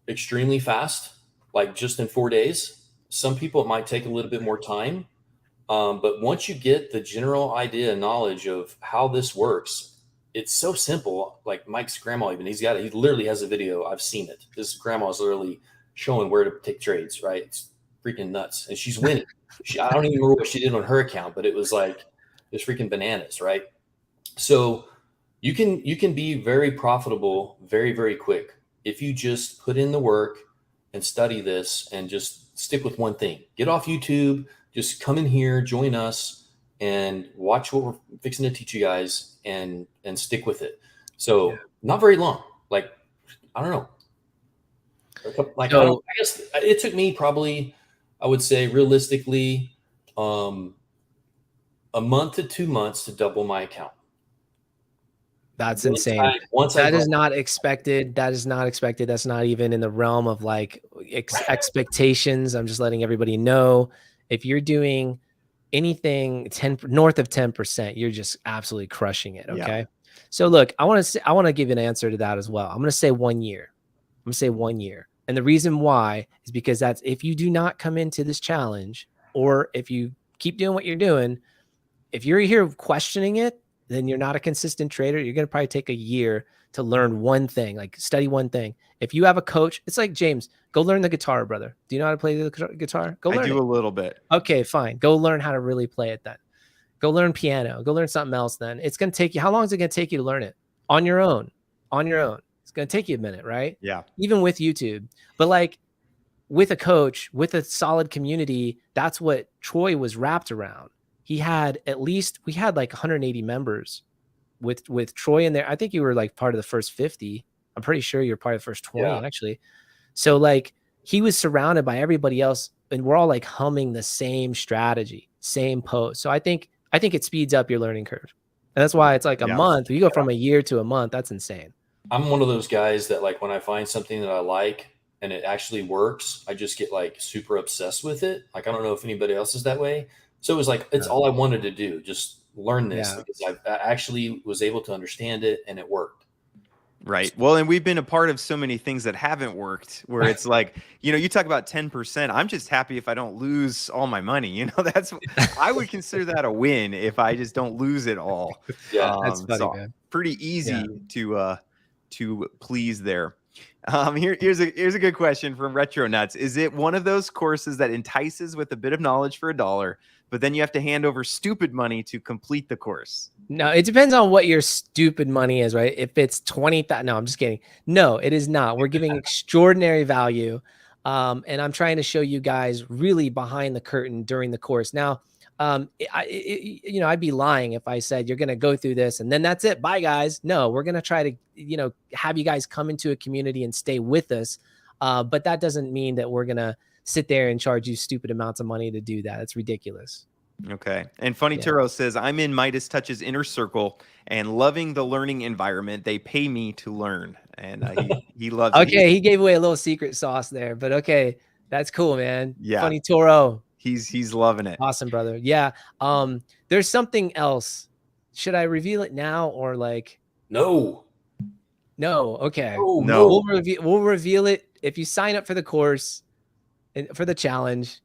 extremely fast, like just in 4 days. Some people, it might take a little bit more time. But once you get the general idea and knowledge of how this works, it's so simple. Like Mike's grandma, even, he literally has a video. I've seen it. His grandma's literally showing where to take trades, right? It's freaking nuts. And she's winning. I don't even remember what she did on her account, but it was like, it's freaking bananas, right? So you can be very profitable very, very quick if you just put in the work and study this and just stick with one thing. Get off YouTube, just come in here, join us, and watch what we're fixing to teach you guys, and stick with it. So not very long. Like, I don't know. I guess it took me probably, I would say realistically, a month to 2 months to double my account. That's insane. That is not expected. That is not expected. That's not even in the realm of like expectations. I'm just letting everybody know, if you're doing anything north of 10%, you're just absolutely crushing it. Okay. Yeah. So look, I want to give you an answer to that as well. I'm going to say 1 year. I'm going to say 1 year. And the reason why is because that's, if you do not come into this challenge, or if you keep doing what you're doing, if you're here questioning it, then you're not a consistent trader. You're going to probably take a year to learn one thing, like study one thing. If you have a coach, it's like, James, go learn the guitar, brother. Do you know how to play the guitar? Go learn. I do a little bit. Okay, fine. Go learn how to really play it then. Go learn piano. Go learn something else then. It's going to take you, how long is it going to take you to learn it? On your own. On your own. It's going to take you a minute, right? Yeah. Even with YouTube. But like with a coach, with a solid community, that's what Troy was wrapped around. he had we had like 180 members with Troy in there. I think you were like part of the first 50. I'm pretty sure you're part of the first 20 actually. So like he was surrounded by everybody else, and we're all like humming the same strategy, same post. So I think it speeds up your learning curve. And that's why it's like a month. You go from a year to a month. That's insane. I'm one of those guys that like when I find something that I like and it actually works, I just get like super obsessed with it. Like I don't know if anybody else is that way. So it was like it's all I wanted to do, just learn this because I actually was able to understand it and it worked. Right. Well, and we've been a part of so many things that haven't worked where it's like, you know, you talk about 10%. I'm just happy if I don't lose all my money. You know, I would consider that a win if I just don't lose it all. Yeah, that's funny, so man. Pretty easy to please there. Here's a good question from Retro Nuts. Is it one of those courses that entices with a bit of knowledge for $1, but then you have to hand over stupid money to complete the course? No, it depends on what your stupid money is, right? If it's 20,000, no, I'm just kidding. No, it is not. We're giving extraordinary value. And I'm trying to show you guys really behind the curtain during the course. Now, you know, I'd be lying if I said you're going to go through this and then that's it. Bye, guys. No, we're going to try to, you know, have you guys come into a community and stay with us. But that doesn't mean that we're going to sit there and charge you stupid amounts of money to do that. It's ridiculous. Okay. And Funny Turo says, I'm in Midas Touch's inner circle and loving the learning environment. They pay me to learn. And he loves it. Okay. He gave away a little secret sauce there, but okay. That's cool, man. Yeah. Funny Turo. He's loving it. Awesome, brother. Yeah. There's something else. Should I reveal it now or like? No. Okay. No. We'll reveal it if you sign up for the course and for the challenge.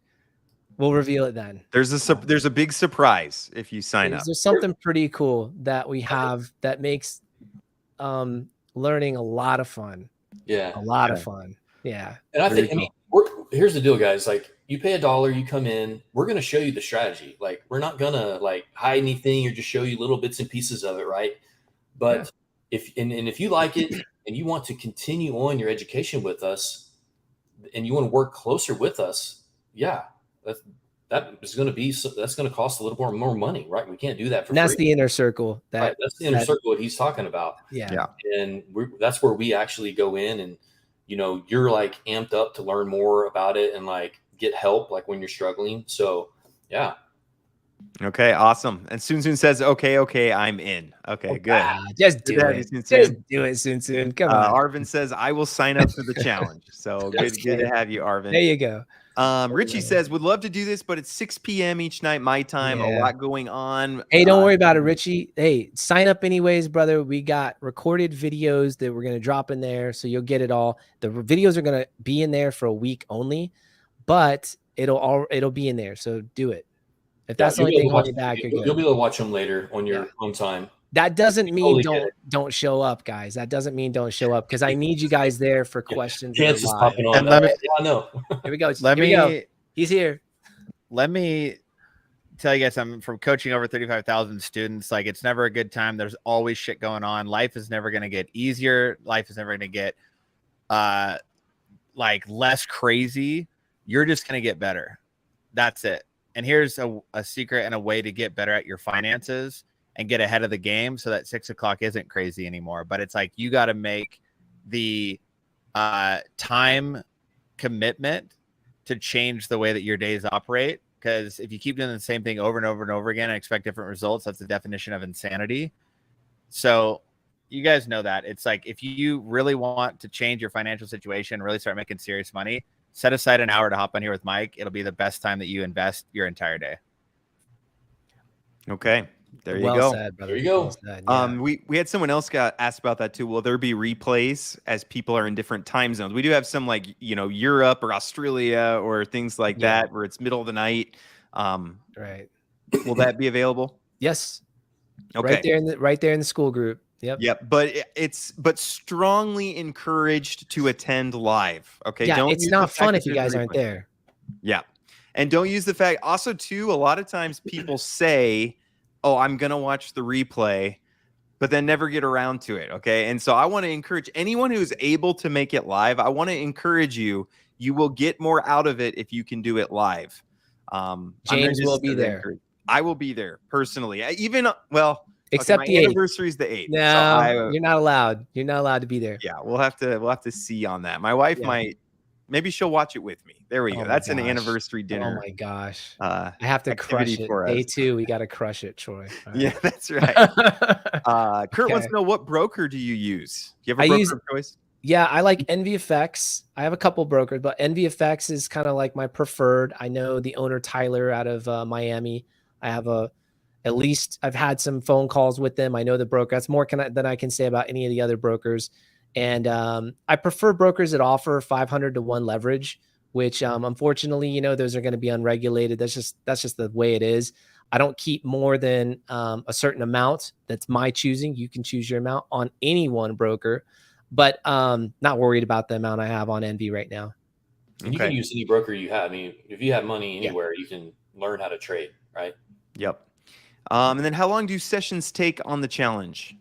We'll reveal it then. There's a big surprise if you sign up. There's something pretty cool that we have that makes learning a lot of fun. Yeah. A lot of fun. Yeah. And I think, I mean, here's the deal, guys. Like you pay $1, you come in, we're going to show you the strategy. Like we're not going to like hide anything or just show you little bits and pieces of it. Right. But if you like it and you want to continue on your education with us and you want to work closer with us, that's going to cost a little more money, right? We can't do that for free. That's the inner circle. That's the inner circle that he's talking about. Yeah. And that's where we actually go in and, you know, you're like amped up to learn more about it and like get help like when you're struggling. So yeah. Okay, awesome. And Soon says, okay, I'm in. Okay, good. Just do it. Just do it, Soon. Come on. Arvin says, I will sign up for the challenge. So good to have you, Arvin. There you go. Richie says, would love to do this, but it's 6 p.m. each night, my time. A lot going on. Hey, don't worry about it, Richie. Hey, sign up anyways, brother. We got recorded videos that we're going to drop in there, so you'll get it all. The videos are going to be in there for a week only, but it'll be in there, so do it. If that's the only thing holding you back, you're good. You'll be able to watch them later on your own time. That doesn't mean don't show up, guys. That doesn't mean don't show up because I need you guys there for questions. Chances popping on. I know. Here we go. He's here. Let me tell you guys, I'm from coaching over 35,000 students. Like it's never a good time. There's always shit going on. Life is never going to get easier. Life is never going to get like less crazy. You're just going to get better. That's it. And here's a secret and a way to get better at your finances and get ahead of the game so that 6 o'clock isn't crazy anymore. But it's like you got to make the time commitment to change the way that your days operate. Because if you keep doing the same thing over and over and over again and expect different results, that's the definition of insanity. So you guys know that. It's like if you really want to change your financial situation, really start making serious money, set aside an hour to hop on here with Mike. It'll be the best time that you invest your entire day. Okay. There you well go. Said, brother. There you go. Well said, yeah. We had someone else got asked about that too. Will there be replays as people are in different time zones? We do have some like, you know, Europe or Australia or things like that where it's middle of the night. Right. Will that be available? Yes. Okay. Right there in the school group. Yep. But it's strongly encouraged to attend live. Okay. Yeah, it's not fun if you guys aren't there. Yeah. And don't use the fact also too, a lot of times people say, oh, I'm going to watch the replay, but then never get around to it. Okay. And so I want to encourage anyone who's able to make it live. I want to encourage you. You will get more out of it if you can do it live. James will be there. I will be there personally. Even well, Except my the 8th. anniversary is the 8th. No, you're not allowed. You're not allowed to be there. Yeah, we'll have to see on that. My wife might. Maybe she'll watch it with me. There we go. That's an anniversary dinner. Oh my gosh. I have to crush it. for Day us. 2, we got to crush it, Troy. Yeah, that's right. Kurt wants to know, what broker do you use? Do you have a broker of choice? Yeah, I like NVFX. I have a couple brokers, but NVFX is kind of like my preferred. I know the owner, Tyler, out of Miami. I have at least I've had some phone calls with them. I know the broker. That's more than I can say about any of the other brokers. And I prefer brokers that offer 500 to 1 leverage, which unfortunately, those are going to be unregulated. That's just the way it is. I don't keep more than a certain amount. That's my choosing. You can choose your amount on any one broker, but not worried about the amount I have on NV right now. And you can use any broker you have. I mean, if you have money anywhere, you can learn how to trade, right? Yep. And then how long do sessions take on the challenge?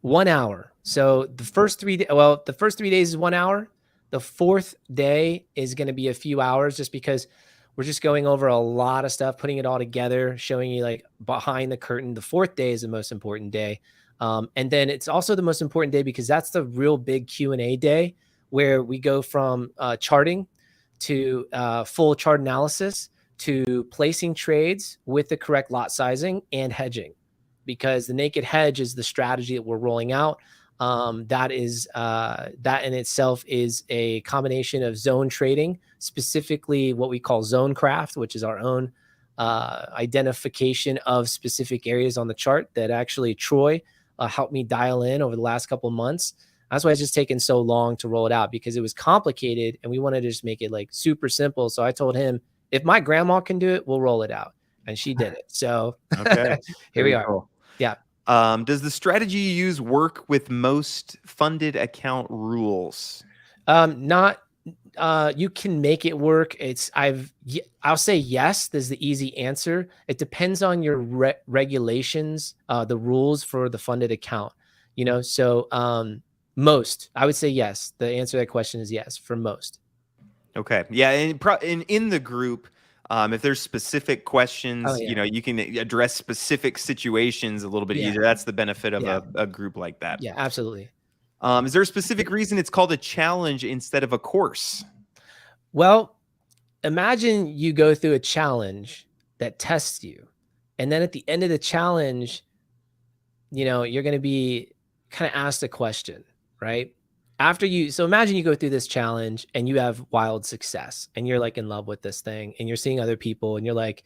1 hour. So the first 3 days, the first 3 days is 1 hour. The 4th day is going to be a few hours, just because we're just going over a lot of stuff, putting it all together, showing you like behind the curtain. The 4th day is the most important day. And then it's also the most important day because that's the real big Q&A day, where we go from charting to full chart analysis to placing trades with the correct lot sizing and hedging, because the naked hedge is the strategy that we're rolling out. That in itself is a combination of zone trading, specifically what we call zone craft, which is our own identification of specific areas on the chart that actually Troy helped me dial in over the last couple of months. That's why it's just taken so long to roll it out, because it was complicated and we wanted to just make it like super simple. So I told him, if my grandma can do it, we'll roll it out. And she did it. So here we are. Cool. Yeah. Does the strategy you use work with most funded account rules? You can make it work. I'll say yes. There's the easy answer. It depends on your regulations, the rules for the funded account, so most, I would say yes. The answer to that question is yes for most. Okay. Yeah. And in the group, if there's specific questions, you can address specific situations a little bit easier. That's the benefit of a group like that. Yeah, absolutely. Is there a specific reason it's called a challenge instead of a course? Well, imagine you go through a challenge that tests you, and then at the end of the challenge, you're going to be kind of asked a question, right? So imagine you go through this challenge and you have wild success and you're like in love with this thing and you're seeing other people and you're like,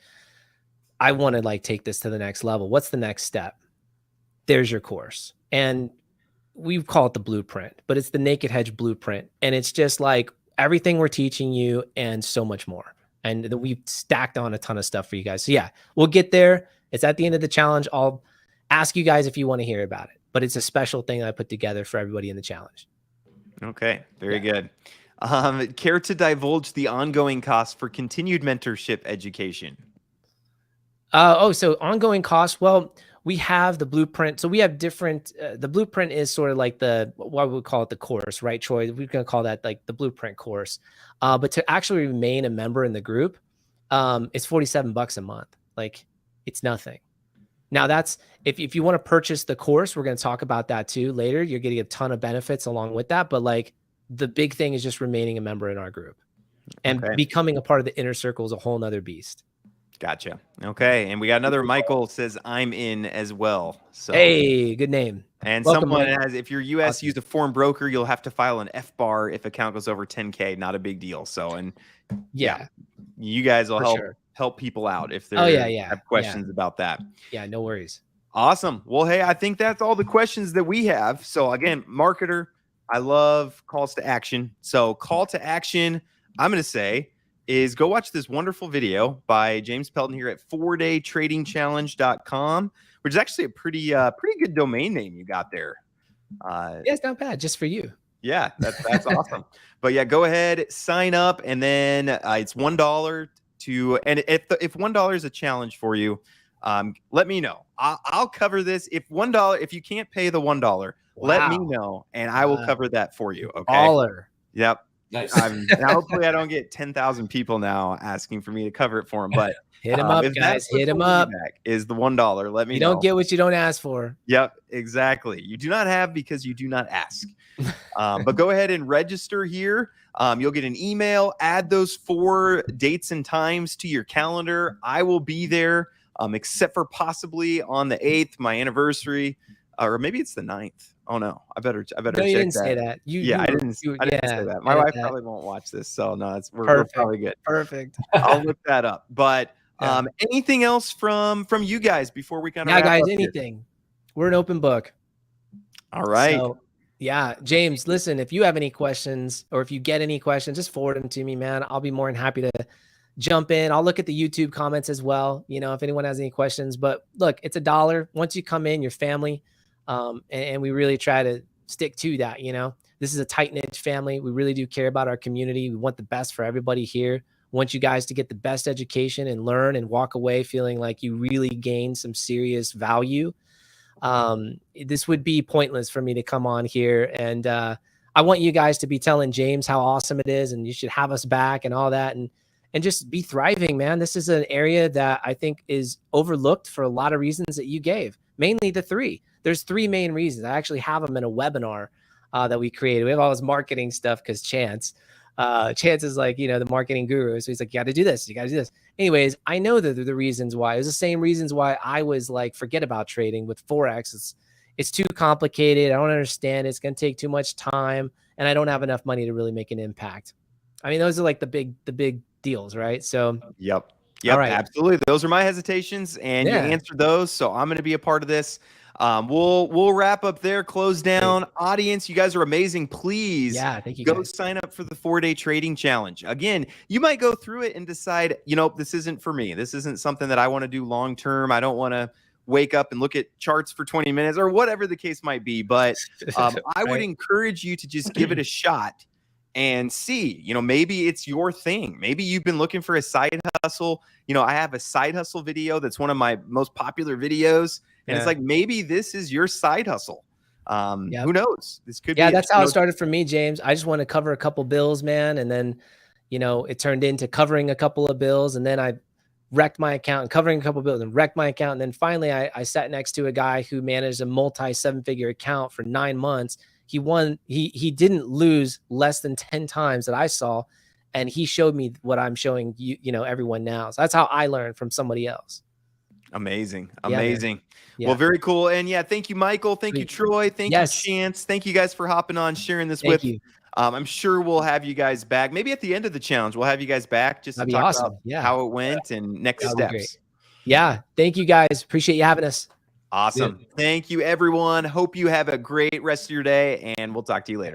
I want to like take this to the next level. What's the next step? There's your course. And we call it the blueprint, but it's the Naked Hedge blueprint. And it's just like everything we're teaching you and so much more. And we've stacked on a ton of stuff for you guys. So yeah, we'll get there. It's at the end of the challenge. I'll ask you guys if you want to hear about it, but it's a special thing I put together for everybody in the challenge. Okay, very good. Care to divulge the ongoing costs for continued mentorship education? So ongoing costs. Well, we have the blueprint. So we have different. The blueprint is sort of like what we would call it the course, right, Troy? We're going to call that like the blueprint course. But to actually remain a member in the group, it's $47 a month. Like, it's nothing. Now that's if you want to purchase the course, we're going to talk about that too later. You're getting a ton of benefits along with that. But like the big thing is just remaining a member in our group and becoming a part of the inner circle is a whole nother beast. Gotcha. Okay. And we got another Michael says I'm in as well. So hey, good name. And welcome, someone has, if you're US, use a foreign broker, you'll have to file an FBAR if account goes over 10K. Not a big deal. So, and yeah, you guys will help people out if they have questions about that. Yeah, no worries. Awesome. Well, hey, I think that's all the questions that we have. So again, marketer, I love calls to action. So call to action, I'm going to say, is go watch this wonderful video by James Pelton here at 4daytradingchallenge.com, which is actually a pretty good domain name you got there. Yeah, it's not bad, just for you. Yeah, that's awesome. But yeah, go ahead, sign up, and then it's $1 and if $1 is a challenge for you, let me know. I'll cover this. If you can't pay the $1, let me know, and I will cover that for you. Okay. Baller. Yep. Nice. Hopefully I don't get 10,000 people now asking for me to cover it for them, but Hit him up, If guys. that's what's Hit him holding you up. back is the $1, let me You know. don't get what you don't ask for. Yep, exactly. You do not have because you do not ask. But go ahead and register here. You'll get an email. Add those 4 dates and times to your calendar. I will be there, except for possibly on the 8th, my anniversary, or maybe it's the 9th. Oh no, I better No, check you didn't that. say that. I didn't say that. My wife probably won't watch this, so no, we're probably good. Perfect. I'll look that up. But Yeah. anything else from you guys before we kind of Yeah, wrap guys, up here? anything. We're an open book. All right. So, yeah, James, listen, if you have any questions or if you get any questions, just forward them to me, man. I'll be more than happy to jump in. I'll look at the YouTube comments as well, if anyone has any questions. But look, it's $1. Once you come in, your family, and we really try to stick to that. This is a tight-knit family. We really do care about our community. We want the best for everybody here. We want you guys to get the best education and learn and walk away feeling like you really gained some serious value. This would be pointless for me to come on here, and I want you guys to be telling James how awesome it is, and you should have us back and all that, and just be thriving, man. This is an area that I think is overlooked for a lot of reasons that you gave, mainly the 3. There's 3 main reasons. I actually have them in a webinar that we created. We have all this marketing stuff because Chance is like, the marketing guru. So he's like, you got to do this. You got to do this. Anyways, I know that the reasons why. It was the same reasons why I was like, forget about trading with Forex. It's too complicated. I don't understand. It's going to take too much time, and I don't have enough money to really make an impact. I mean, those are like the big deals, right? So, Yep, all right. absolutely. Those are my hesitations, and you answered those. So I'm going to be a part of this. We'll wrap up there, close down. Great. Audience, you guys are amazing. Please thank you go guys. Sign up for the 4-day trading challenge. Again, you might go through it and decide, this isn't for me. This isn't something that I want to do long term. I don't want to wake up and look at charts for 20 minutes or whatever the case might be. But I would encourage you to just give it a shot and see, maybe it's your thing. Maybe you've been looking for a side hustle. I have a side hustle video that's one of my most popular videos. And it's like, maybe this is your side hustle. Who knows? This could be. Yeah, that's how it started for me, James. I just want to cover a couple bills, man. And then, it turned into covering a couple of bills. And then I wrecked my account and covering a couple of bills and wrecked my account. And then finally I sat next to a guy who managed a multi 7-figure account for 9 months. He won. He didn't lose less than 10 times that I saw. And he showed me what I'm showing everyone now. So that's how I learned from somebody else. Amazing. Yeah. Well, very cool. And thank you, Michael. Thank you, Troy. Thank you, Chance. Thank you guys for hopping on, sharing this with you. I'm sure we'll have you guys back. Maybe at the end of the challenge, we'll have you guys back just to talk about how it went and next steps. Yeah. Thank you guys. Appreciate you having us. Awesome. Thank you, everyone. Hope you have a great rest of your day, and we'll talk to you later.